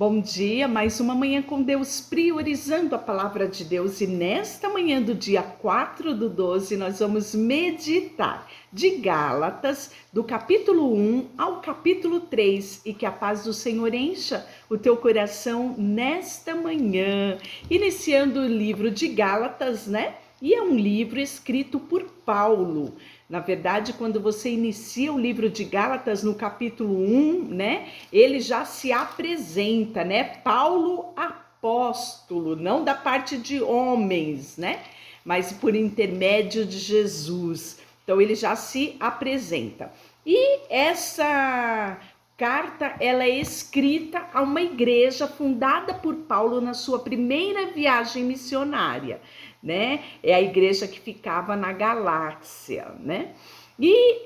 Bom dia, mais uma manhã com Deus, priorizando a palavra de Deus. E nesta manhã do dia 4/12, nós vamos meditar de Gálatas, do capítulo 1 ao capítulo 3. E que a paz do Senhor encha o teu coração nesta manhã. Iniciando o livro de Gálatas, né? E é um livro escrito por Paulo. Na verdade, quando você inicia o livro de Gálatas no capítulo 1, né, ele já se apresenta, né, Paulo apóstolo, não da parte de homens, né, mas por intermédio de Jesus. Então, ele já se apresenta. E essa carta, ela é escrita a uma igreja fundada por Paulo na sua primeira viagem missionária, né? É a igreja que ficava na Galácia, né? E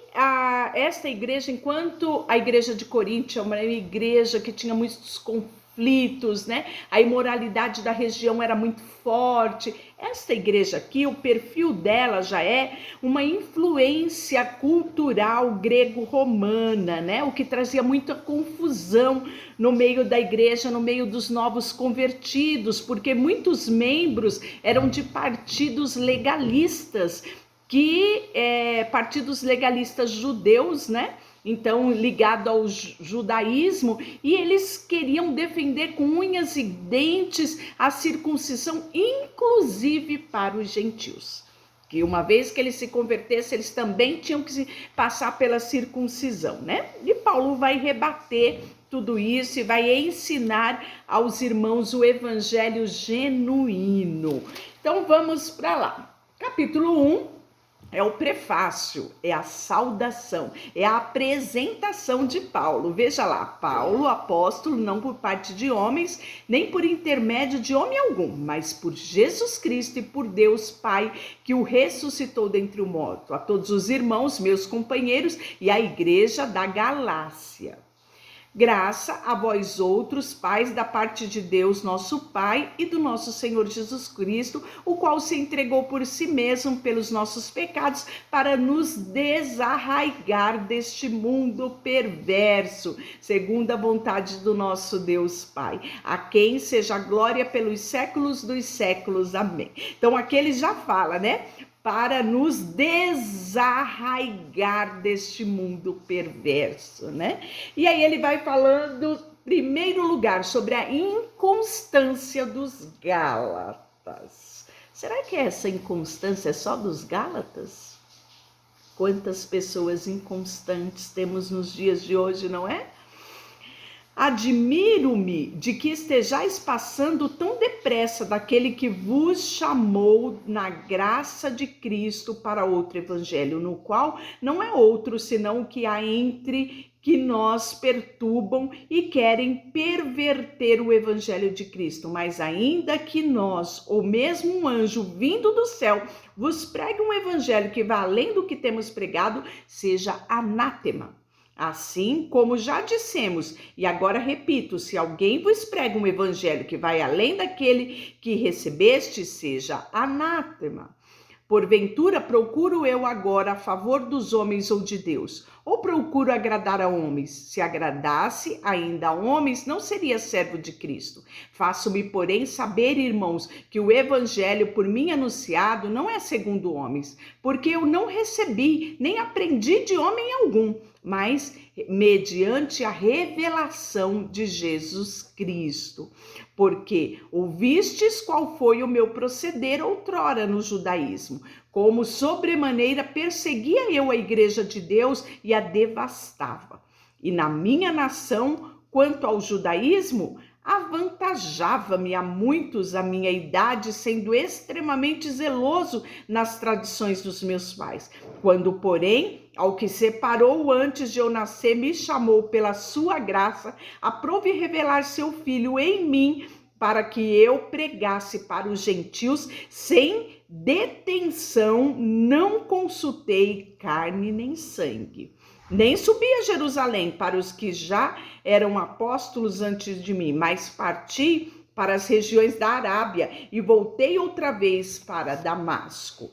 esta igreja, enquanto a igreja de Corinto é uma igreja que tinha muitos conflitos, né? A imoralidade da região era muito forte. Esta igreja aqui, o perfil dela já é uma influência cultural grego-romana, né? O que trazia muita confusão no meio da igreja, no meio dos novos convertidos, porque muitos membros eram de partidos legalistas, partidos legalistas judeus, né? Então, ligado ao judaísmo, e eles queriam defender com unhas e dentes a circuncisão, inclusive para os gentios. Que uma vez que eles se convertessem, eles também tinham que passar pela circuncisão, né? E Paulo vai rebater tudo isso e vai ensinar aos irmãos o evangelho genuíno. Então, vamos para lá. Capítulo 1. É o prefácio, é a saudação, é a apresentação de Paulo. Veja lá, Paulo, apóstolo, não por parte de homens, nem por intermédio de homem algum, mas por Jesus Cristo e por Deus Pai, que o ressuscitou dentre os mortos. A todos os irmãos, meus companheiros, e a igreja da Galácia. Graça a vós outros, pais, da parte de Deus, nosso Pai, e do nosso Senhor Jesus Cristo, o qual se entregou por si mesmo pelos nossos pecados, para nos desarraigar deste mundo perverso, segundo a vontade do nosso Deus Pai, a quem seja a glória pelos séculos dos séculos. Amém. Então aqui ele já fala, né? Para nos desarraigar deste mundo perverso, né? E aí ele vai falando, em primeiro lugar, sobre a inconstância dos Gálatas. Será que essa inconstância é só dos Gálatas? Quantas pessoas inconstantes temos nos dias de hoje, não é? Admiro-me de que estejais passando tão depressa daquele que vos chamou na graça de Cristo para outro evangelho, no qual não é outro senão o que há entre que nós perturbam e querem perverter o evangelho de Cristo. Mas ainda que nós, ou mesmo um anjo vindo do céu, vos pregue um evangelho que vá além do que temos pregado, seja anátema. Assim como já dissemos, e agora repito, se alguém vos prega um evangelho que vai além daquele que recebeste, seja anátema. Porventura, procuro eu agora a favor dos homens ou de Deus? Ou procuro agradar a homens? Se agradasse ainda a homens, não seria servo de Cristo. Faço-me, porém, saber, irmãos, que o evangelho por mim anunciado não é segundo homens, porque eu não recebi, nem aprendi de homem algum, mas mediante a revelação de Jesus Cristo. Porque ouvistes qual foi o meu proceder outrora no judaísmo, como sobremaneira perseguia eu a igreja de Deus e a devastava. E na minha nação, quanto ao judaísmo, avantajava-me a muitos a minha idade, sendo extremamente zeloso nas tradições dos meus pais. Quando, porém, ao que separou antes de eu nascer, me chamou pela sua graça, aprove revelar seu filho em mim, para que eu pregasse para os gentios sem detenção, não consultei carne nem sangue. Nem subi a Jerusalém para os que já eram apóstolos antes de mim, mas parti para as regiões da Arábia e voltei outra vez para Damasco.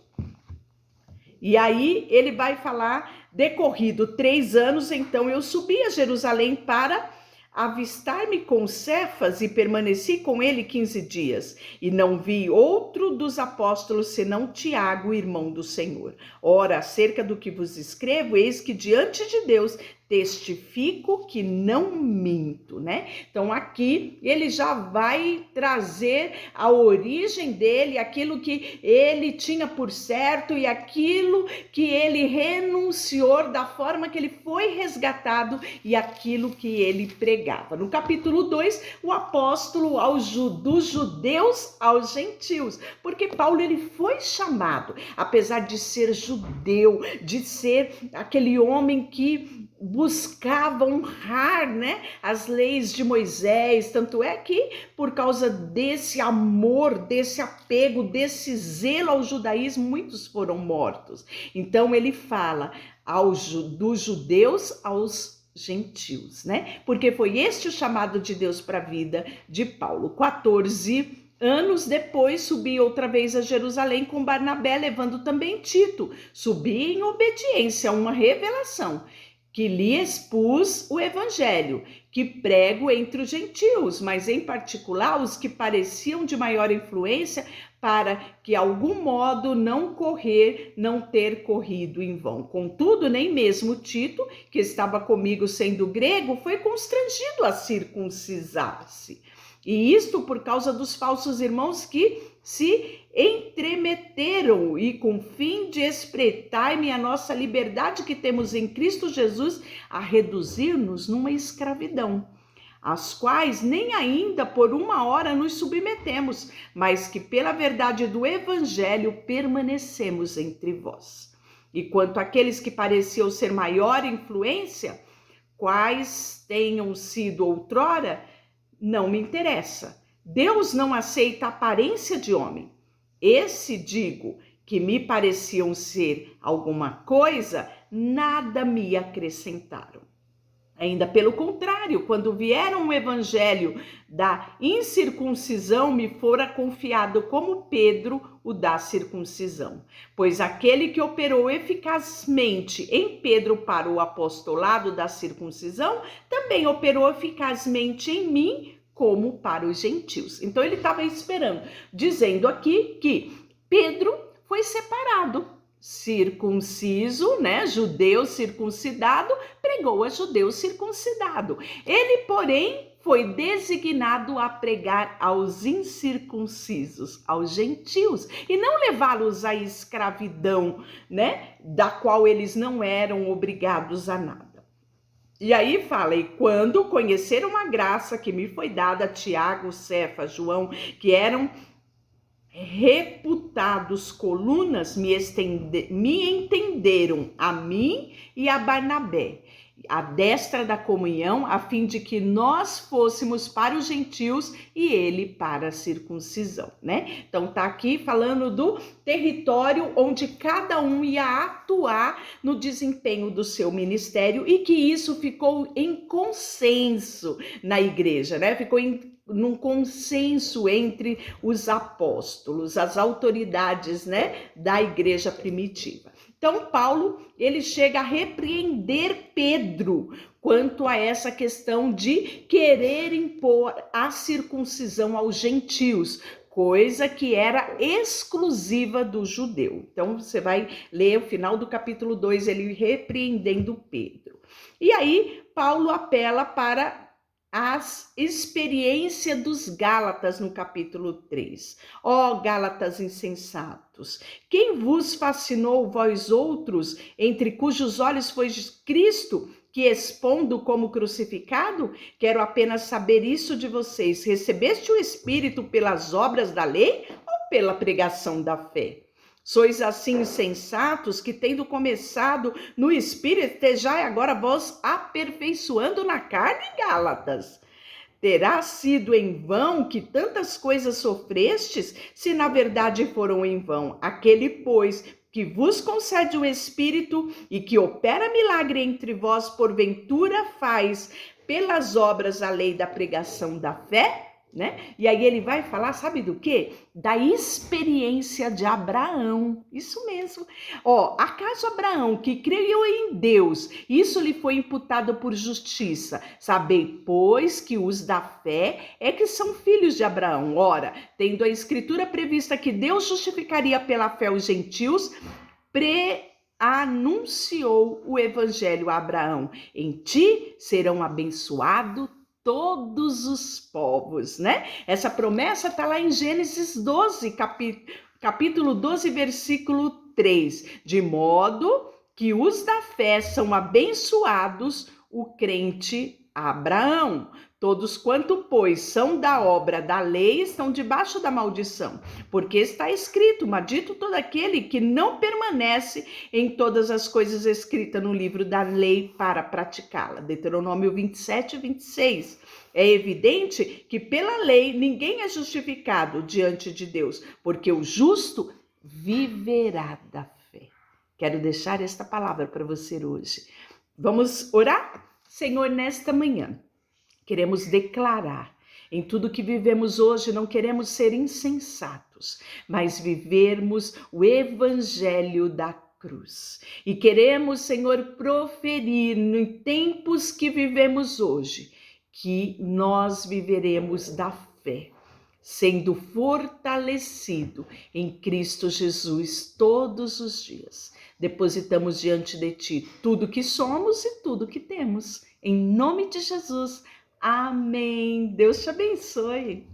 E aí ele vai falar, decorrido 3 anos, então eu subi a Jerusalém para avistar-me com Cefas e permaneci com ele 15 dias, e não vi outro dos apóstolos senão Tiago, irmão do Senhor. Ora, acerca do que vos escrevo, eis que diante de Deus testifico que não minto, né? Então aqui ele já vai trazer a origem dele, aquilo que ele tinha por certo e aquilo que ele renunciou da forma que ele foi resgatado e aquilo que ele pregava. No capítulo 2, o apóstolo dos judeus aos gentios, porque Paulo ele foi chamado, apesar de ser judeu, de ser aquele homem que buscava honrar, né, as leis de Moisés, tanto é que por causa desse amor, desse apego, desse zelo ao judaísmo, muitos foram mortos. Então ele fala dos judeus aos gentios, né? Porque foi este o chamado de Deus para a vida de Paulo. 14 anos depois, subi outra vez a Jerusalém com Barnabé, levando também Tito. Subi em obediência a uma revelação, que lhe expus o evangelho, que prego entre os gentios, mas em particular os que pareciam de maior influência, para que algum modo não ter corrido em vão. Contudo, nem mesmo Tito, que estava comigo sendo grego, foi constrangido a circuncisar-se. E isto por causa dos falsos irmãos que se entremeteram e com fim de espreitar-me a nossa liberdade que temos em Cristo Jesus, a reduzir-nos numa escravidão, às quais nem ainda por uma hora nos submetemos, mas que pela verdade do evangelho permanecemos entre vós. E quanto àqueles que pareciam ser maior influência, quais tenham sido outrora, não me interessa. Deus não aceita a aparência de homem. Esse, digo, que me pareciam ser alguma coisa, nada me acrescentaram. Ainda pelo contrário, quando vieram o evangelho da incircuncisão, me fora confiado como Pedro o da circuncisão. Pois aquele que operou eficazmente em Pedro para o apostolado da circuncisão, também operou eficazmente em mim como para os gentios. Então ele estava esperando, dizendo aqui que Pedro foi separado, circunciso, né, judeu circuncidado, pregou a judeu circuncidado. Ele, porém, foi designado a pregar aos incircuncisos, aos gentios, e não levá-los à escravidão, né, da qual eles não eram obrigados a nada. E aí fala, e quando conheceram a graça que me foi dada, Tiago, Cefas, João, que eram reputados colunas, me entenderam a mim e a Barnabé, a destra da comunhão, a fim de que nós fôssemos para os gentios e ele para a circuncisão, né? Então tá aqui falando do território onde cada um ia atuar no desempenho do seu ministério e que isso ficou em consenso na igreja, né? Ficou num consenso entre os apóstolos, as autoridades, né, da igreja primitiva. Então, Paulo, ele chega a repreender Pedro quanto a essa questão de querer impor a circuncisão aos gentios, coisa que era exclusiva do judeu. Então, você vai ler o final do capítulo 2, ele repreendendo Pedro. E aí, Paulo apela para as experiências dos Gálatas no capítulo 3. Ó Gálatas insensatos, quem vos fascinou vós outros, entre cujos olhos foi Cristo, que expondo como crucificado? Quero apenas saber isso de vocês. Recebeste o Espírito pelas obras da lei ou pela pregação da fé? Sois assim insensatos que, tendo começado no Espírito, estejai agora vós aperfeiçoando na carne, Gálatas. Terá sido em vão que tantas coisas sofrestes, se na verdade foram em vão? Aquele, pois, que vos concede o Espírito e que opera milagre entre vós, porventura faz pelas obras a lei da pregação da fé? né? E aí ele vai falar, sabe do quê? Da experiência de Abraão. Isso mesmo. Ó, acaso Abraão, que creu em Deus, isso lhe foi imputado por justiça? Sabei, pois, que os da fé é que são filhos de Abraão. Ora, tendo a escritura prevista que Deus justificaria pela fé os gentios, anunciou o evangelho a Abraão: em ti serão abençoados todos os povos, né? Essa promessa está lá em Gênesis 12, capítulo 12, versículo 3. De modo que os da fé são abençoados, o crente Abraão. Todos quanto, pois, são da obra da lei, estão debaixo da maldição. Porque está escrito: maldito todo aquele que não permanece em todas as coisas escritas no livro da lei para praticá-la. Deuteronômio 27 e 26. É evidente que pela lei ninguém é justificado diante de Deus, porque o justo viverá da fé. Quero deixar esta palavra para você hoje. Vamos orar? Senhor, nesta manhã, queremos declarar em tudo que vivemos hoje, não queremos ser insensatos, mas vivermos o evangelho da cruz. E queremos, Senhor, proferir em tempos que vivemos hoje, que nós viveremos da fé, sendo fortalecido em Cristo Jesus todos os dias. Depositamos diante de Ti tudo que somos e tudo que temos. Em nome de Jesus. Amém. Deus te abençoe.